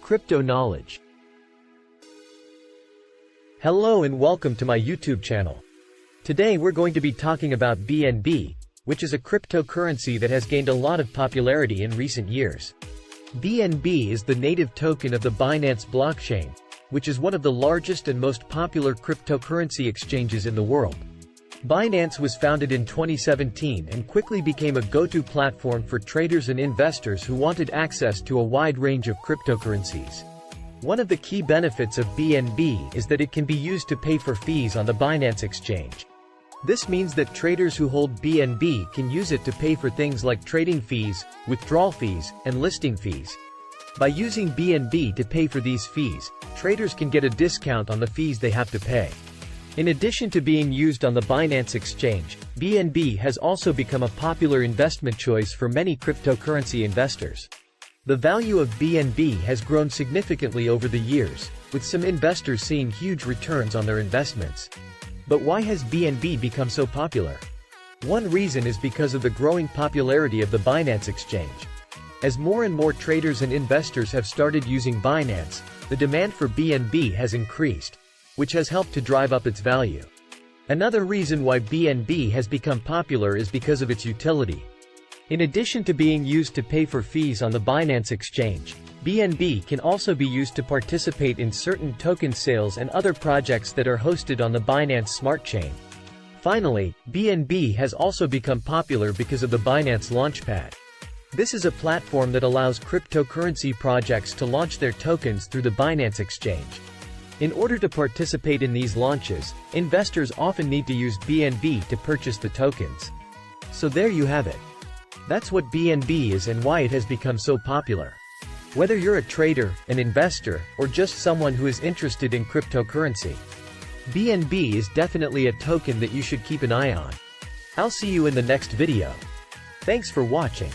Crypto knowledge. Hello and welcome to my YouTube channel. Today we're going to be talking about BNB, which is a cryptocurrency that has gained a lot of popularity in recent years. BNB is the native token of the Binance blockchain, which is one of the largest and most popular cryptocurrency exchanges in the world. Binance was founded in 2017 and quickly became a go-to platform for traders and investors who wanted access to a wide range of cryptocurrencies. One of the key benefits of BNB is that it can be used to pay for fees on the Binance exchange. This means that traders who hold BNB can use it to pay for things like trading fees, withdrawal fees, and listing fees. By using BNB to pay for these fees, traders can get a discount on the fees they have to pay. In addition to being used on the Binance exchange, BNB has also become a popular investment choice for many cryptocurrency investors. The value of BNB has grown significantly over the years, with some investors seeing huge returns on their investments. But why has BNB become so popular? One reason is because of the growing popularity of the Binance exchange. As more and more traders and investors have started using Binance, the demand for BNB has increased, which has helped to drive up its value. Another reason why BNB has become popular is because of its utility. In addition to being used to pay for fees on the Binance exchange, BNB can also be used to participate in certain token sales and other projects that are hosted on the Binance Smart Chain. Finally, BNB has also become popular because of the Binance Launchpad. This is a platform that allows cryptocurrency projects to launch their tokens through the Binance exchange. In order to participate in these launches, investors often need to use BNB to purchase the tokens. So there you have it. That's what BNB is and why it has become so popular. Whether you're a trader, an investor, or just someone who is interested in cryptocurrency, BNB is definitely a token that you should keep an eye on. I'll see you in the next video. Thanks for watching.